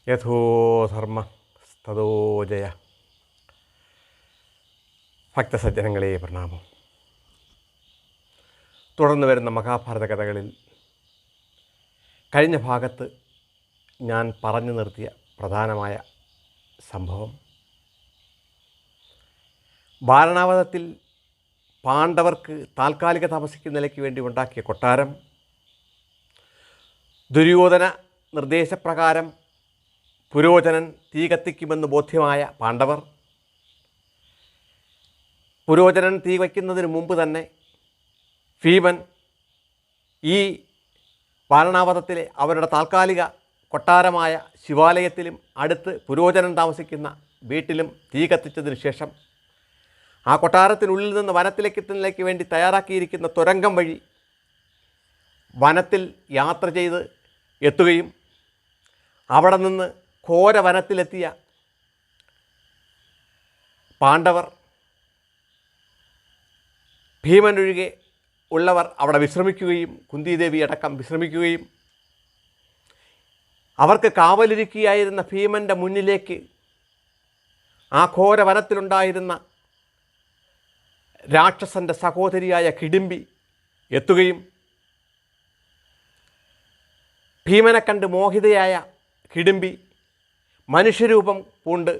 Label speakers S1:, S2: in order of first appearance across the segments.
S1: യഥോ ധർമ്മ തഥോ ജയ. ഭക്തസജ്ജനങ്ങളെ പ്രണാമം. തുടർന്ന് വരുന്ന മഹാഭാരത കഥകളിൽ കഴിഞ്ഞ ഭാഗത്ത് ഞാൻ പറഞ്ഞു നിർത്തിയ പ്രധാനമായ സംഭവം, വാരണാവതത്തിൽ പാണ്ഡവർക്ക് താൽക്കാലിക താമസിക്കുന്ന നിലയ്ക്ക് വേണ്ടി ഉണ്ടാക്കിയ കൊട്ടാരം ദുര്യോധന നിർദ്ദേശപ്രകാരം പുരോചനൻ തീ കത്തിക്കുമെന്ന് ബോധ്യമായ പാണ്ഡവർ പുരോചനൻ തീ വയ്ക്കുന്നതിന് മുമ്പ് തന്നെ ഭീമൻ ഈ വാരണാവതത്തിലെ അവരുടെ താൽക്കാലിക കൊട്ടാരമായ ശിവാലയത്തിലും അടുത്ത് പുരോചനൻ താമസിക്കുന്ന വീട്ടിലും തീ കത്തിച്ചതിന് ശേഷം ആ കൊട്ടാരത്തിനുള്ളിൽ നിന്ന് വനത്തിലേക്ക് വേണ്ടി തയ്യാറാക്കിയിരിക്കുന്ന തുരങ്കം വഴി വനത്തിൽ യാത്ര ചെയ്ത് എത്തുകയും അവിടെ നിന്ന് ഘോര വനത്തിലെത്തിയ പാണ്ഡവർ, ഭീമനൊഴികെ ഉള്ളവർ അവിടെ വിശ്രമിക്കുകയും കുന്തിദേവി അടക്കം വിശ്രമിക്കുകയും അവർക്ക് കാവലിരിക്കുകയായിരുന്ന ഭീമൻ്റെ മുന്നിലേക്ക് ആ ഘോര വനത്തിലുണ്ടായിരുന്ന രാക്ഷസൻ്റെ സഹോദരിയായ കിടിമ്പി എത്തുകയും ഭീമനെ കണ്ട് മോഹിതയായ കിടിമ്പി മനുഷ്യരൂപം പൂണ്ട്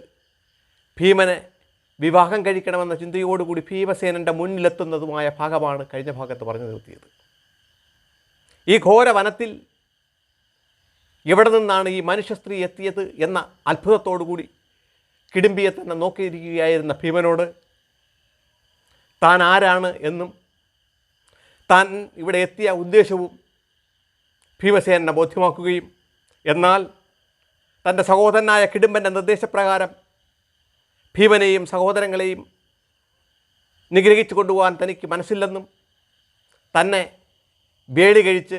S1: ഭീമനെ വിവാഹം കഴിക്കണമെന്ന ചിന്തയോടുകൂടി ഭീമസേനൻ്റെ മുന്നിലെത്തുന്നതുമായ ഭാഗമാണ് കഴിഞ്ഞ ഭാഗത്ത് പറഞ്ഞു നിർത്തിയത്. ഈ ഘോര വനത്തിൽ എവിടെ നിന്നാണ് ഈ മനുഷ്യ സ്ത്രീ എത്തിയത് എന്ന അത്ഭുതത്തോടുകൂടി കിടിമ്പിയെ തന്നെ നോക്കിയിരിക്കുകയായിരുന്ന ഭീമനോട് താൻ ആരാണ് എന്നും താൻ ഇവിടെ എത്തിയ ഉദ്ദേശവും ഭീമസേനനെ ബോധ്യമാക്കുകയും എന്നാൽ തൻ്റെ സഹോദരനായ കിടിമ്പൻ്റെ നിർദ്ദേശപ്രകാരം ഭീമനെയും സഹോദരങ്ങളെയും നിഗ്രഹിച്ചു കൊണ്ടുപോകാൻ തനിക്ക് മനസ്സില്ലെന്നും തന്നെ വേടി കഴിച്ച്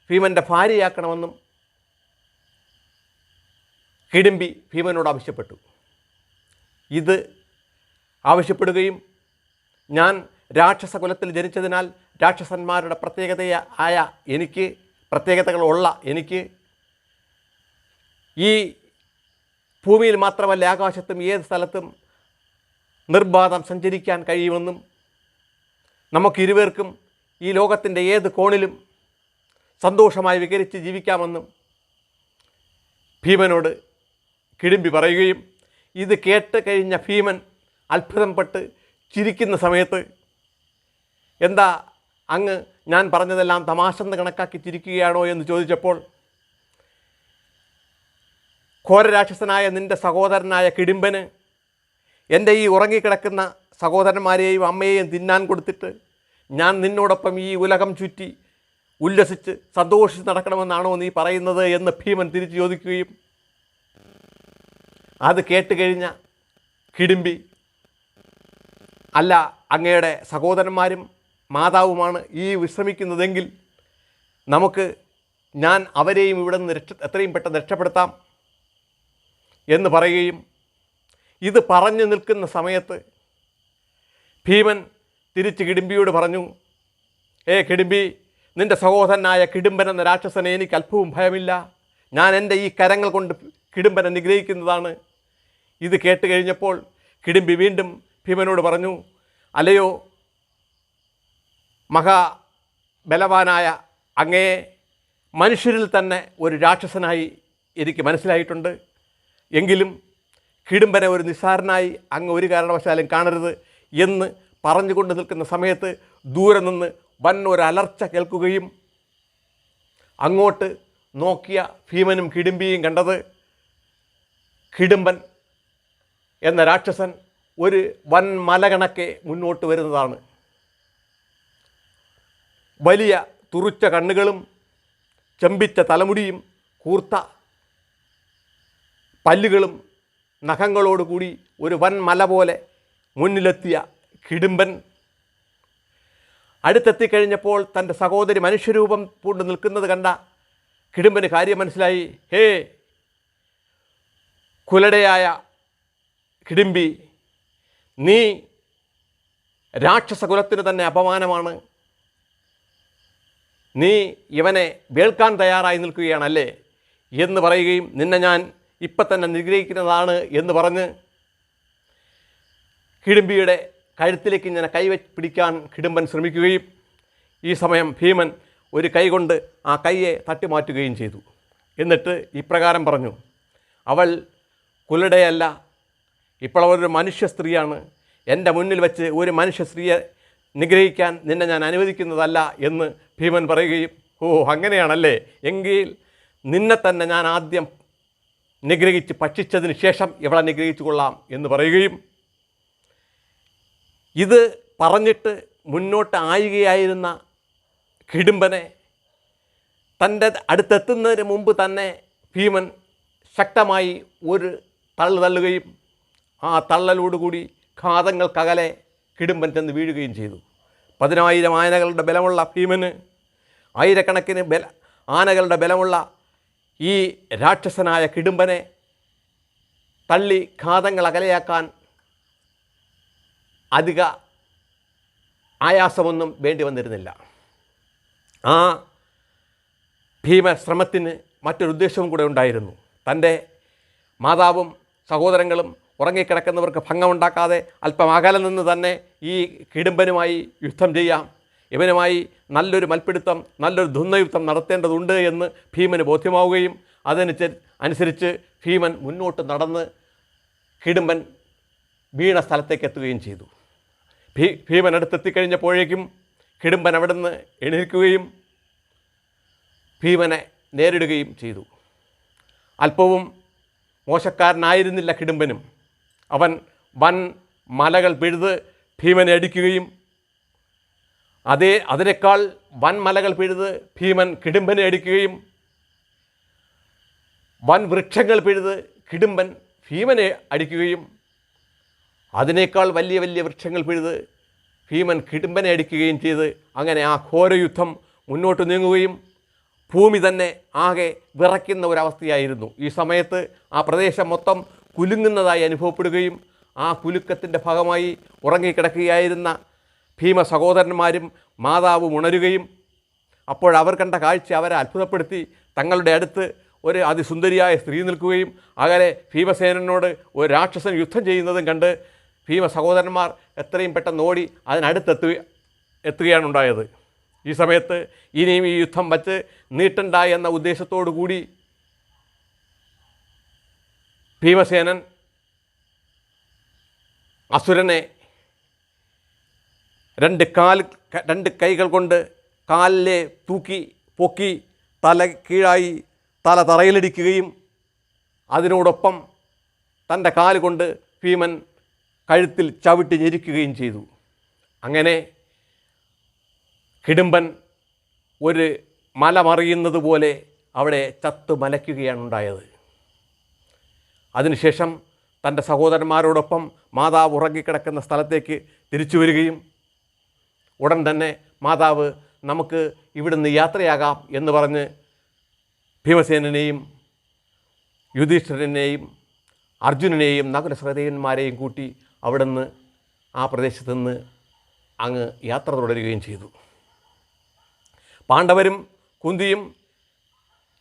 S1: ഭീമൻ്റെ ഭാര്യയാക്കണമെന്നും കിടിമ്പി ഭീമനോട് ആവശ്യപ്പെട്ടു. ഇത് ആവശ്യപ്പെടുകയും ഞാൻ രാക്ഷസകുലത്തിൽ ജനിച്ചതിനാൽ രാക്ഷസന്മാരുടെ പ്രത്യേകതകളുള്ള എനിക്ക് ഈ ഭൂമിയിൽ മാത്രമല്ല ആകാശത്തും ഏത് സ്ഥലത്തും നിർബാധം സഞ്ചരിക്കാൻ കഴിയുമെന്നും നമുക്കിരുവർക്കും ഈ ലോകത്തിൻ്റെ ഏത് കോണിലും സന്തോഷമായി വിഹരിച്ച് ജീവിക്കാമെന്നും ഭീമനോട് കിടിമ്പി പറയുകയും ഇത് കേട്ട് കഴിഞ്ഞ ഭീമൻ അത്ഭുതപ്പെട്ട് ചിരിക്കുന്ന സമയത്ത്, എന്താ അങ്ങ് ഞാൻ പറഞ്ഞതെല്ലാം തമാശെന്ന് കണക്കാക്കി ചിരിക്കുകയാണോ എന്ന് ചോദിച്ചപ്പോൾ, ഘോരരാക്ഷസനായ നിൻ്റെ സഹോദരനായ കിടിമ്പന് എൻ്റെ ഈ ഉറങ്ങിക്കിടക്കുന്ന സഹോദരന്മാരെയും അമ്മയെയും തിന്നാൻ കൊടുത്തിട്ട് ഞാൻ നിന്നോടൊപ്പം ഈ ഉലകം ചുറ്റി ഉല്ലസിച്ച് സന്തോഷിച്ച് നടക്കണമെന്നാണോ നീ പറയുന്നത് എന്ന് ഭീമൻ തിരിച്ചു ചോദിക്കുകയും, അത് കേട്ടുകഴിഞ്ഞ കിടിമ്പി, അല്ല, അങ്ങയുടെ സഹോദരന്മാരും മാതാവുമാണ് ഈ വിശ്രമിക്കുന്നതെങ്കിൽ ഞാൻ അവരെയും ഇവിടെ നിന്ന് എത്രയും പെട്ടെന്ന് രക്ഷപ്പെടുത്താം എന്ന് പറയുകയും, ഇത് പറഞ്ഞു നിൽക്കുന്ന സമയത്ത് ഭീമൻ തിരിച്ച് കിടിമ്പിയോട് പറഞ്ഞു, കിടിമ്പി, നിൻ്റെ സഹോദരനായ കിടിമ്പൻ എന്ന രാക്ഷസനെ എനിക്ക് അല്പവും ഭയമില്ല. ഞാൻ എൻ്റെ ഈ കരങ്ങൾ കൊണ്ട് കിടിമ്പനെ നിഗ്രഹിക്കുന്നതാണ്. ഇത് കേട്ട് കഴിഞ്ഞപ്പോൾ കിടിമ്പി വീണ്ടും ഭീമനോട് പറഞ്ഞു, അല്ലയോ മഹാബലവാനായ അങ്ങയെ മനുഷ്യരിൽ തന്നെ ഒരു രാക്ഷസനായി എനിക്ക് മനസ്സിലായിട്ടുണ്ട്. എങ്കിലും കിടിമ്പനെ ഒരു നിസ്സാരനായി അങ്ങ് ഒരു കാരണവശാലും കാണരുത് എന്ന് പറഞ്ഞുകൊണ്ട് നിൽക്കുന്ന സമയത്ത് ദൂരെ നിന്ന് വൻ ഒരു അലർച്ച കേൾക്കുകയും അങ്ങോട്ട് നോക്കിയ ഭീമനും കിടിമ്പിയും കണ്ടത് കിടിമ്പൻ എന്ന രാക്ഷസൻ ഒരു വൻ മലകണക്കെ മുന്നോട്ട് വരുന്നതാണ്. വലിയ തുറുച്ച കണ്ണുകളും ചെമ്പിച്ച തലമുടിയും കൂർത്ത പല്ലുകളും നഖങ്ങളോടുകൂടി ഒരു വൻ മല പോലെ മുന്നിലെത്തിയ കിടിമ്പൻ അടുത്തെത്തിക്കഴിഞ്ഞപ്പോൾ തൻ്റെ സഹോദരി മനുഷ്യരൂപം പൂണ്ട് നിൽക്കുന്നത് കണ്ട കിടിമ്പന് കാര്യം മനസ്സിലായി. കുലടയായ കിടിമ്പി, നീ രാക്ഷസകുലത്തിന് തന്നെ അപമാനമാണ്. നീ ഇവനെ വേൾക്കാൻ തയ്യാറായി നിൽക്കുകയാണല്ലേ? എന്ന് പറയുകയും നിന്നെ ഞാൻ ഇപ്പം തന്നെ നിഗ്രഹിക്കുന്നതാണ് എന്ന് പറഞ്ഞ് കിടുംബിയുടെ കഴുത്തിലേക്ക് ഇങ്ങനെ പിടിക്കാൻ കിടുംബൻ ശ്രമിക്കുകയും ഈ സമയം ഭീമൻ ഒരു കൈ കൊണ്ട് ആ കൈയെ തട്ടിമാറ്റുകയും ചെയ്തു. എന്നിട്ട് ഇപ്രകാരം പറഞ്ഞു, അവൾ കുലടയല്ല, ഇപ്പോൾ അവളൊരു മനുഷ്യ സ്ത്രീയാണ്. എൻ്റെ മുന്നിൽ വെച്ച് ഒരു മനുഷ്യ സ്ത്രീയെ നിഗ്രഹിക്കാൻ നിന്നെ ഞാൻ അനുവദിക്കുന്നതല്ല എന്ന് ഭീമൻ പറയുകയും, ഓ അങ്ങനെയാണല്ലേ, എങ്കിൽ നിന്നെ തന്നെ ഞാൻ ആദ്യം നിഗ്രഹിച്ച് ഭക്ഷിച്ചതിന് ശേഷം ഇവളെ നിഗ്രഹിച്ചു കൊള്ളാം എന്ന് പറയുകയും, ഇത് പറഞ്ഞിട്ട് മുന്നോട്ട് ആയുകയായിരുന്ന കിടുംബനെ തൻ്റെ അടുത്തെത്തുന്നതിന് മുമ്പ് തന്നെ ഭീമൻ ശക്തമായി ഒരു തള്ളുകയും ആ തള്ളലോടുകൂടി ഘാതങ്ങൾക്കകലെ കിടുംബൻ ചെന്ന് വീഴുകയും ചെയ്തു. 10,000 ആനകളുടെ ബലമുള്ള ഭീമന് ആയിരക്കണക്കിന് ആനകളുടെ ബലമുള്ള ഈ രാക്ഷസനായ കിടുംബനെ തള്ളി ഘാതങ്ങൾ അകലെയാക്കാൻ അധിക ആയാസമൊന്നും വേണ്ടി വന്നിരുന്നില്ല. ആ ഭീമശ്രമത്തിന് മറ്റൊരു ഉദ്ദേശവും കൂടെ ഉണ്ടായിരുന്നു. തൻ്റെ മാതാവും സഹോദരങ്ങളും ഉറങ്ങിക്കിടക്കുന്നവർക്ക് ഭംഗമുണ്ടാക്കാതെ അല്പം അകലെ നിന്ന് തന്നെ ഈ കിടുംബനുമായി യുദ്ധം ചെയ്യാം, ഇവനുമായി നല്ലൊരു മൽപ്പിടുത്തം, നല്ലൊരു ധുന്നയുദ്ധം നടത്തേണ്ടതുണ്ട് എന്ന് ഭീമന് ബോധ്യമാവുകയും അനുസരിച്ച് ഭീമൻ മുന്നോട്ട് നടന്ന് കിടുംബൻ വീണ സ്ഥലത്തേക്ക് എത്തുകയും ചെയ്തു. ഭീമൻ അടുത്തെത്തിക്കഴിഞ്ഞപ്പോഴേക്കും കിടുംബൻ അവിടെ നിന്ന് എണീക്കുകയും ഭീമനെ നേരിടുകയും ചെയ്തു. അല്പവും മോശക്കാരനായിരുന്നില്ല കിടുംബനും. അവൻ വൻ മലകൾ പിഴുത് ഭീമനെ അടിക്കുകയും അതിനേക്കാൾ വൻ മലകൾ പിഴുത് ഭീമൻ കിടുംബനെ അടിക്കുകയും വൻ വൃക്ഷങ്ങൾ പിഴുത് കിടുംബൻ ഭീമനെ അടിക്കുകയും അതിനേക്കാൾ വലിയ വലിയ വൃക്ഷങ്ങൾ പിഴുത് ഭീമൻ കിടുംബനെ അടിക്കുകയും ചെയ്ത് അങ്ങനെ ആ ഘോരയുദ്ധം മുന്നോട്ട് നീങ്ങുകയും ഭൂമി തന്നെ ആകെ വിറയ്ക്കുന്ന ഒരവസ്ഥയായിരുന്നു. ഈ സമയത്ത് ആ പ്രദേശം മൊത്തം കുലുങ്ങുന്നതായി അനുഭവപ്പെടുകയും ആ കുലുക്കത്തിൻ്റെ ഭാഗമായി ഉറങ്ങിക്കിടക്കുകയായിരുന്ന ഭീമ സഹോദരന്മാരും മാതാവും ഉണരുകയും അപ്പോഴവർ കണ്ട കാഴ്ച അവരെ അത്ഭുതപ്പെടുത്തി. തങ്ങളുടെ അടുത്ത് ഒരു അതിസുന്ദരിയായ സ്ത്രീ നിൽക്കുകയും അകലെ ഭീമസേനനോട് ഒരു രാക്ഷസൻ യുദ്ധം ചെയ്യുന്നതും കണ്ട് ഭീമ സഹോദരന്മാർ എത്രയും പെട്ടെന്ന് ഓടി എത്തുകയാണ് ഉണ്ടായത്. ഈ സമയത്ത് ഇനിയും ഈ യുദ്ധം വച്ച് നീട്ടണ്ട എന്ന ഉദ്ദേശത്തോടു കൂടി ഭീമസേനൻ അസുരനെ രണ്ട് കൈകൾ കൊണ്ട് കാലിലെ പൊക്കി തല കീഴായി തല തറയിലിടിക്കുകയും അതിനോടൊപ്പം തൻ്റെ കാല് കൊണ്ട് ഭീമൻ കഴുത്തിൽ ചവിട്ടി ഞെരിക്കുകയും ചെയ്തു. അങ്ങനെ കിടുംബൻ ഒരു മല മറിയുന്നത് പോലെ അവിടെ ചത്തു മലയ്ക്കുകയാണ് ഉണ്ടായത്. അതിനുശേഷം തൻ്റെ സഹോദരന്മാരോടൊപ്പം മാതാവ് ഉറങ്ങിക്കിടക്കുന്ന സ്ഥലത്തേക്ക് തിരിച്ചു വരികയും ഉടൻ തന്നെ മാതാവ് നമുക്ക് ഇവിടുന്ന് യാത്രയാകാം എന്ന് പറഞ്ഞ് ഭീമസേനനെയും യുധിഷ്ഠിരനെയും അർജുനനെയും നകുലസഹദേവന്മാരെയും കൂട്ടി അവിടുന്ന് ആ പ്രദേശത്തു നിന്ന് അങ്ങ് യാത്ര തുടരുകയും ചെയ്തു. പാണ്ഡവരും കുന്തിയും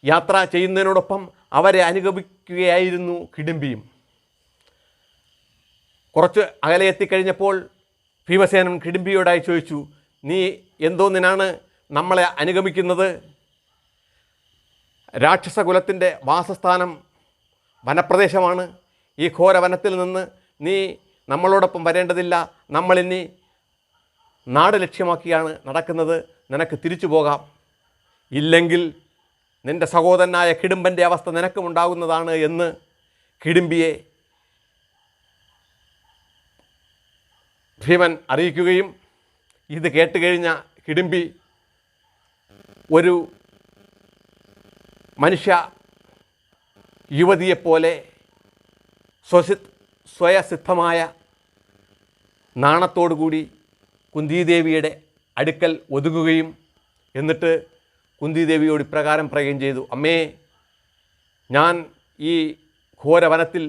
S1: യാത്ര ചെയ്യുന്നതിനോടൊപ്പം അവരെ അനുഗമിക്കുകയായിരുന്നു കിടുംബിയും. കുറച്ച് അകലെ എത്തിക്കഴിഞ്ഞപ്പോൾ ഭീമസേനൻ കിടുംബിയോടായി ചോദിച്ചു, നീ എന്തോന്നിനാണ് നമ്മളെ അനുഗമിക്കുന്നത്? രാക്ഷസകുലത്തിൻ്റെ വാസസ്ഥാനം വനപ്രദേശമാണ്. ഈ ഘോരവനത്തിൽ നിന്ന് നീ നമ്മളോടൊപ്പം വരേണ്ടതില്ല. നമ്മളിനി നാട് ലക്ഷ്യമാക്കിയാണ് നടക്കുന്നത്. നിനക്ക് തിരിച്ചു പോകാം. ഇല്ലെങ്കിൽ നിൻ്റെ സഹോദരനായ കിടുംബൻ്റെ അവസ്ഥ നിനക്കും ഉണ്ടാകുന്നതാണ് എന്ന് കിടുംബിയെ ഭീമൻ അറിയിക്കുകയും ഇത് കേട്ടുകഴിഞ്ഞ കിടുംബി ഒരു മനുഷ്യ യുവതിയെപ്പോലെ സ്വയസിദ്ധമായ നാണത്തോടുകൂടി കുന്തിദേവിയുടെ അടുക്കൽ ഒതുങ്ങുകയും എന്നിട്ട് കുന്തിദേവിയോട് ഇപ്രകാരം പറയുകയും ചെയ്തു, അമ്മേ, ഞാൻ ഈ ഘോരവനത്തിൽ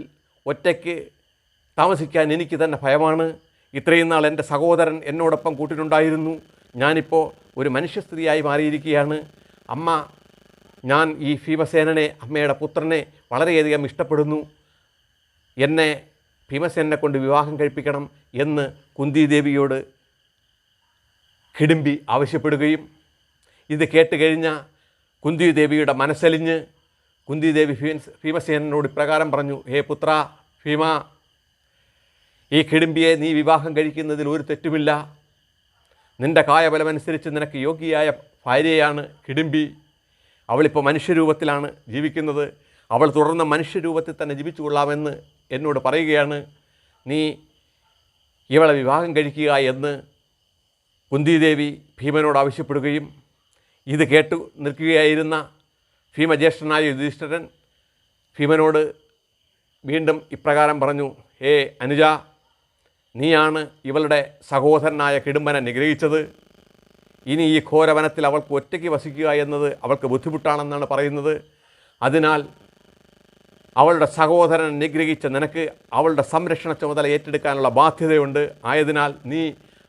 S1: ഒറ്റയ്ക്ക് താമസിക്കാൻ എനിക്ക് തന്നെ ഭയമാണ്. ഇത്രയും നാൾ എൻ്റെ സഹോദരൻ എന്നോടൊപ്പം കൂട്ടിനുണ്ടായിരുന്നു. ഞാനിപ്പോൾ ഒരു മനുഷ്യ സ്ത്രീയായി മാറിയിരിക്കുകയാണ്. അമ്മ ഞാൻ ഈ ഭീമസേനനെ, അമ്മയുടെ പുത്രനെ വളരെയധികം ഇഷ്ടപ്പെടുന്നു, എന്നെ ഭീമസേനനെ കൊണ്ട് വിവാഹം കഴിപ്പിക്കണം എന്ന് കുന്തിദേവിയോട് ഹിഡിംബി ആവശ്യപ്പെടുകയും ഇത് കേട്ടുകഴിഞ്ഞ കുന്തിദേവിയുടെ മനസ്സലിഞ്ഞ് കുന്തിദേവി ഭീമസേനനോട് ഇപ്രകാരം പറഞ്ഞു, ഹേ പുത്ര ഭീമ, ഈ ഹിഡിംബിയെ നീ വിവാഹം കഴിക്കുന്നതിൽ ഒരു തെറ്റുമില്ല. നിൻ്റെ കായബലമനുസരിച്ച് നിനക്ക് യോഗ്യയായ ഭാര്യയാണ് ഹിഡിംബി. അവളിപ്പോൾ മനുഷ്യരൂപത്തിലാണ് ജീവിക്കുന്നത്. അവൾ തുടർന്ന് മനുഷ്യരൂപത്തിൽ തന്നെ ജീവിച്ചു കൊള്ളാമെന്ന് എന്നോട് പറയുകയാണ്. നീ ഇവളെ വിവാഹം കഴിക്കുക എന്ന് കുന്തിദേവി ഭീമനോട് ആവശ്യപ്പെടുകയും ഇത് കേട്ടു നിൽക്കുകയായിരുന്ന ഭീമജ്യേഷ്ഠനായ യുധിഷ്ഠിരൻ ഭീമനോട് വീണ്ടും ഇപ്രകാരം പറഞ്ഞു, ഹേ അനുജ, നീയാണ് ഇവളുടെ സഹോദരനായ ഹിഡിംബനെ നിഗ്രഹിച്ചത്. ഇനി ഈ ഘോരവനത്തിൽ അവൾക്ക് ഒറ്റയ്ക്ക് വസിക്കുക എന്നത് അവൾക്ക് ബുദ്ധിമുട്ടാണെന്നാണ് പറയുന്നത്. അതിനാൽ അവളുടെ സഹോദരൻ നിഗ്രഹിച്ച നിനക്ക് അവളുടെ സംരക്ഷണ ചുമതല ഏറ്റെടുക്കാനുള്ള ബാധ്യതയുണ്ട്. ആയതിനാൽ നീ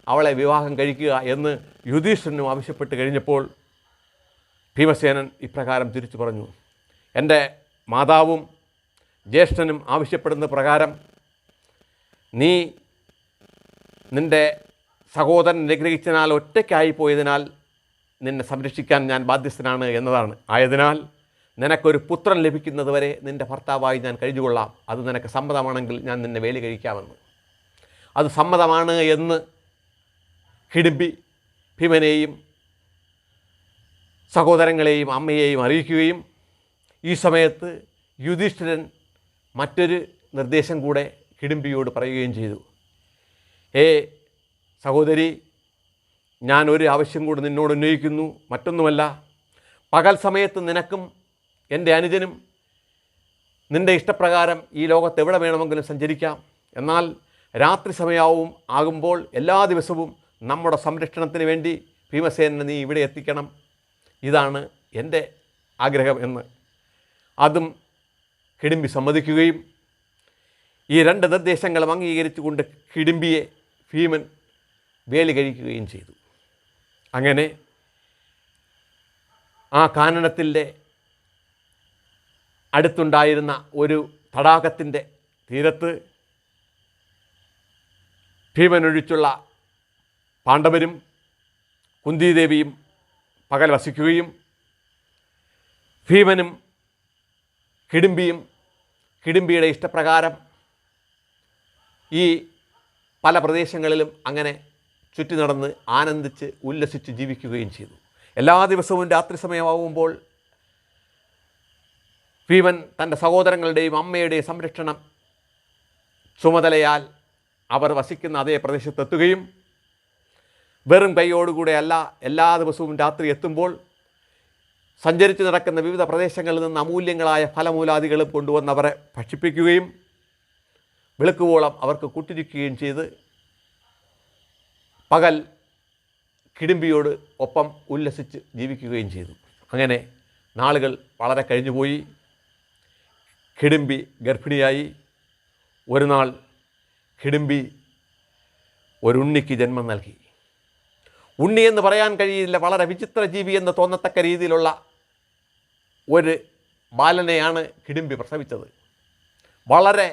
S1: അവളെ വിവാഹം കഴിക്കുക എന്ന് യുധിഷ്ഠിരനും ആവശ്യപ്പെട്ട് കഴിഞ്ഞപ്പോൾ ഭീമസേനൻ ഇപ്രകാരം തിരിച്ചു പറഞ്ഞു, എൻ്റെ മാതാവും ജ്യേഷ്ഠനും ആവശ്യപ്പെടുന്ന പ്രകാരം നീ നിൻ്റെ സഹോദരൻ നിഗ്രഹിച്ചതിനാൽ ഒറ്റയ്ക്കായി പോയതിനാൽ നിന്നെ സംരക്ഷിക്കാൻ ഞാൻ ബാധ്യസ്ഥനാണ് എന്നതാണ്. ആയതിനാൽ നിനക്കൊരു പുത്രൻ ലഭിക്കുന്നതുവരെ നിൻ്റെ ഭർത്താവായി ഞാൻ കഴിഞ്ഞുകൊള്ളാം. അത് നിനക്ക് സമ്മതമാണെങ്കിൽ ഞാൻ നിന്നെ വേലി കഴിക്കാമെന്ന്. അത് സമ്മതമാണ് എന്ന് ഹിഡിംബി ഭീമനെയും സഹോദരങ്ങളെയും അമ്മയെയും അറിയിക്കുകയും ഈ സമയത്ത് യുധിഷ്ഠിരൻ മറ്റൊരു നിർദ്ദേശം കൂടെ ഹിഡിംബിയോട് പറയുകയും ചെയ്തു. ഹേ സഹോദരി, ഞാൻ ഒരു ആവശ്യം കൂടി നിന്നോട് ഉന്നയിക്കുന്നു. മറ്റൊന്നുമല്ല, പകൽ സമയത്ത് നിനക്കും എൻ്റെ അനുജനും നിൻ്റെ ഇഷ്ടപ്രകാരം ഈ ലോകത്ത് എവിടെ വേണമെങ്കിലും സഞ്ചരിക്കാം. എന്നാൽ രാത്രി സമയവും ആകുമ്പോൾ എല്ലാ ദിവസവും നമ്മുടെ സംരക്ഷണത്തിന് വേണ്ടി ഭീമസേനനെ നീ ഇവിടെ എത്തിക്കണം. ഇതാണ് എൻ്റെ ആഗ്രഹം എന്ന്. അതും ഹിഡിംബി സമ്മതിക്കുകയും ഈ രണ്ട് നിർദ്ദേശങ്ങളും അംഗീകരിച്ചുകൊണ്ട് ഹിഡിംബിയെ ഭീമൻ വേലി കഴിക്കുകയും ചെയ്തു. അങ്ങനെ ആ കാനനത്തിൻ്റെ അടുത്തുണ്ടായിരുന്ന ഒരു തടാകത്തിൻ്റെ തീരത്ത് ഭീമനൊഴിച്ചുള്ള പാണ്ഡവരും കുന്തിദേവിയും പകൽ വസിക്കുകയും ഭീമനും ഹിഡിംബിയും ഹിഡിംബിയുടെ ഇഷ്ടപ്രകാരം ഈ പല പ്രദേശങ്ങളിലും അങ്ങനെ ചുറ്റി നടന്ന് ആനന്ദിച്ച് ഉല്ലസിച്ച് ജീവിക്കുകയും ചെയ്തു. എല്ലാ ദിവസവും രാത്രി സമയമാകുമ്പോൾ ഭീമൻ തൻ്റെ സഹോദരങ്ങളുടെയും അമ്മയുടെയും സംരക്ഷണം ചുമതലയാൽ അവർ വസിക്കുന്ന അതേ പ്രദേശത്തെത്തുകയും വെറും കൈയോടുകൂടെ അല്ല, എല്ലാ ദിവസവും രാത്രി എത്തുമ്പോൾ സഞ്ചരിച്ച് നടക്കുന്ന വിവിധ പ്രദേശങ്ങളിൽ നിന്ന് അമൂല്യങ്ങളായ ഫലമൂലാദികളും കൊണ്ടുവന്നവരെ ഭക്ഷിപ്പിക്കുകയും വെളുക്കുവോളം അവർക്ക് കൂട്ടിരിക്കുകയും ചെയ്ത് പകൽ ഹിഡിംബിയോട് ഒപ്പം ഉല്ലസിച്ച് ജീവിക്കുകയും ചെയ്തു. അങ്ങനെ നാളുകൾ വളരെ കഴിഞ്ഞുപോയി. ഹിഡിംബി ഗർഭിണിയായി. ഒരു നാൾ ഹിഡിംബി ഒരു ഉണ്ണിക്ക് ജന്മം നൽകി. ഉണ്ണി എന്ന് പറയാൻ കഴിയില്ല, വളരെ വിചിത്ര ജീവി എന്ന് തോന്നത്തക്ക രീതിയിലുള്ള ഒരു ബാലനെയാണ് ഹിഡിംബി പ്രസവിച്ചത്. വളരെ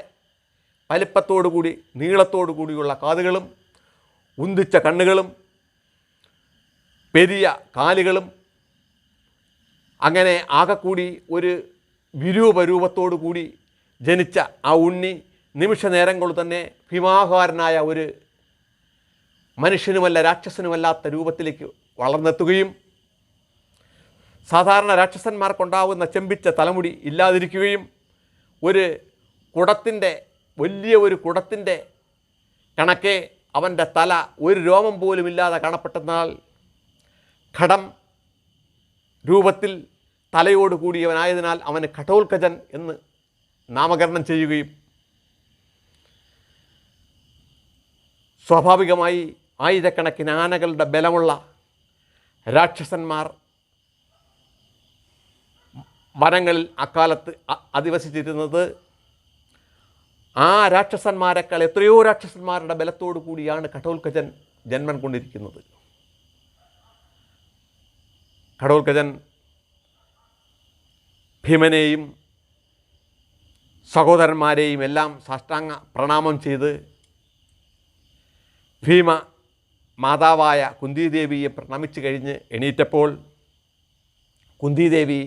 S1: വലിപ്പത്തോടുകൂടി നീളത്തോടു കൂടിയുള്ള കാതുകളും ഉന്തിച്ച കണ്ണുകളും പെരിയ കാലുകളും അങ്ങനെ ആകെക്കൂടി ഒരു വിരൂപരൂപത്തോടു കൂടി ജനിച്ച ആ ഉണ്ണി നിമിഷ നേരം കൊണ്ട് തന്നെ ഭീമാകാരനായ ഒരു മനുഷ്യനുമല്ല രാക്ഷസനുമല്ലാത്ത രൂപത്തിലേക്ക് വളർന്നെത്തുകയും സാധാരണ രാക്ഷസന്മാർക്കുണ്ടാവുന്ന ചെമ്പിച്ച തലമുടി ഇല്ലാതിരിക്കുകയും ഒരു കുടത്തിൻ്റെ വലിയ ഒരു കുടത്തിൻ്റെ കണക്കെ അവൻ്റെ തല ഒരു രോമം പോലും ഇല്ലാതെ കാണപ്പെട്ടെന്നാൽ ഘടം രൂപത്തിൽ തലയോട് കൂടിയവനായതിനാൽ അവന് ഘടോൽക്കജൻ എന്ന് നാമകരണം ചെയ്യുകയും സ്വാഭാവികമായി ആയിരക്കണക്കിന് ആനകളുടെ ബലമുള്ള രാക്ഷസന്മാർ വനങ്ങളിൽ അക്കാലത്ത് അധിവസിച്ചിരുന്നത്. ആ രാക്ഷസന്മാരെക്കാൾ എത്രയോ രാക്ഷസന്മാരുടെ ബലത്തോടു കൂടിയാണ് ഘടോൽക്കജൻ ജന്മം കൊണ്ടിരിക്കുന്നത്. ഘടോൽക്കജൻ ഭീമനെയും സഹോദരന്മാരെയും എല്ലാം സാഷ്ടാംഗ പ്രണാമം ചെയ്ത് ഭീമ മാതാവായ കുന്തിദേവിയെ പ്രണമിച്ച് കഴിഞ്ഞ് എണീറ്റപ്പോൾ കുന്തിദേവി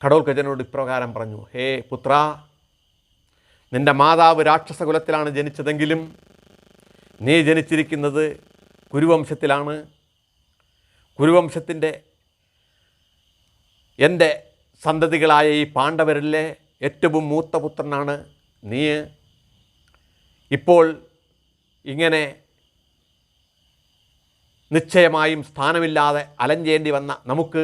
S1: ഘടോത്കചനോട് ഇപ്രകാരം പറഞ്ഞു: ഹേ പുത്ര, നിൻ്റെ മാതാവ് രാക്ഷസകുലത്തിലാണ് ജനിച്ചതെങ്കിലും നീ ജനിച്ചിരിക്കുന്നത് കുരുവംശത്തിലാണ്. കുരുവംശത്തിൻ്റെ എൻ്റെ സന്തതികളായ ഈ പാണ്ഡവരിലെ ഏറ്റവും മൂത്ത പുത്രനാണ് നീ. ഇപ്പോൾ ഇങ്ങനെ നിശ്ചയമായും സ്ഥാനമില്ലാതെ അലഞ്ചേണ്ടി വന്ന നമുക്ക്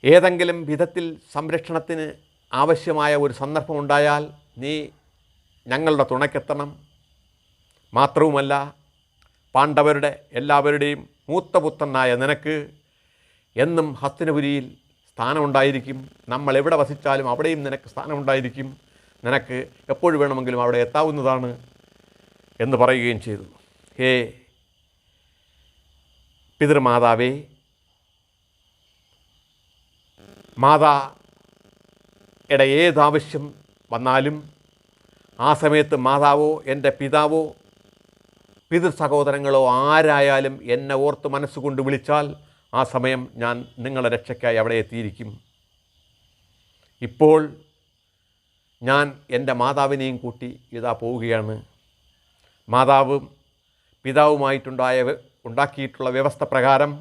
S1: ഏതെങ്കിലും വിധത്തിൽ സംരക്ഷണത്തിന് ആവശ്യമായ ഒരു സന്ദർഭമുണ്ടായാൽ നീ ഞങ്ങളുടെ തുണയ്ക്കെത്തണം. മാത്രവുമല്ല, പാണ്ഡവരുടെ എല്ലാവരുടെയും മൂത്തപുത്രനായ നിനക്ക് എന്നും ഹസ്തിനപുരിയിൽ സ്ഥാനമുണ്ടായിരിക്കും. നമ്മൾ എവിടെ വസിച്ചാലും അവിടെയും നിനക്ക് സ്ഥാനമുണ്ടായിരിക്കും. നിനക്ക് എപ്പോഴും വേണമെങ്കിലും അവിടെ എത്താവുന്നതാണ് എന്ന് പറയുകയും ചെയ്തു. ഹേ പിതൃമാതാവേ, മാതായുടെ ഏതാവശ്യം വന്നാലും ആ സമയത്ത് മാതാവോ എൻ്റെ പിതാവോ പിതൃ സഹോദരങ്ങളോ ആരായാലും എന്നെ ഓർത്ത് മനസ്സുകൊണ്ട് വിളിച്ചാൽ ആ സമയം ഞാൻ നിങ്ങളുടെ രക്ഷയ്ക്കായി അവിടെ എത്തിയിരിക്കും. ഇപ്പോൾ ഞാൻ എൻ്റെ മാതാവിനെയും കൂട്ടി ഇതാ പോവുകയാണ്. മാതാവും പിതാവുമായിട്ടുണ്ടാക്കിയിട്ടുള്ള വ്യവസ്ഥ പ്രകാരം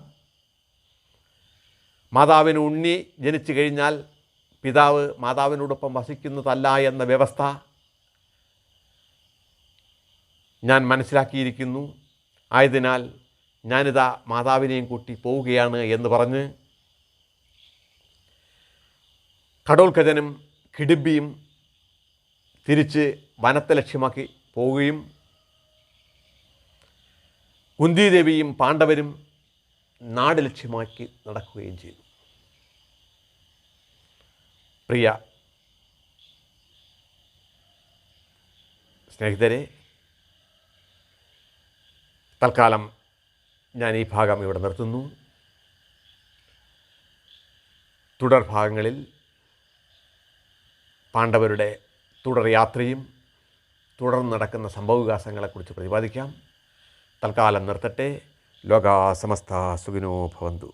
S1: മാതാവിന് ഉണ്ണി ജനിച്ചു കഴിഞ്ഞാൽ പിതാവ് മാതാവിനോടൊപ്പം വസിക്കുന്നതല്ല എന്ന വ്യവസ്ഥ ഞാൻ മനസ്സിലാക്കിയിരിക്കുന്നു. ആയതിനാൽ ഞാനിതാ മാതാവിനെയും കൂട്ടി പോവുകയാണ് എന്ന് പറഞ്ഞ് ഘടോത്കചനും കിടിമ്പിയും തിരിച്ച് വനത്തെ ലക്ഷ്യമാക്കി പോവുകയും കുന്തിദേവിയും പാണ്ഡവരും നാട് ലക്ഷ്യമാക്കി നടക്കുകയും ചെയ്തു. പ്രിയ സ്നേഹിതരെ, തൽക്കാലം ഞാൻ ഈ ഭാഗം ഇവിടെ നിർത്തുന്നു. തുടർ ഭാഗങ്ങളിൽ പാണ്ഡവരുടെ തുടർ യാത്രയും തുടർന്ന് നടക്കുന്ന സംഭവവികാസങ്ങളെക്കുറിച്ച് പ്രതിപാദിക്കാം. തൽക്കാലം നിർത്തട്ടെ. ലോകാ സമസ്ത സുഖിനോ ഭവന്തു.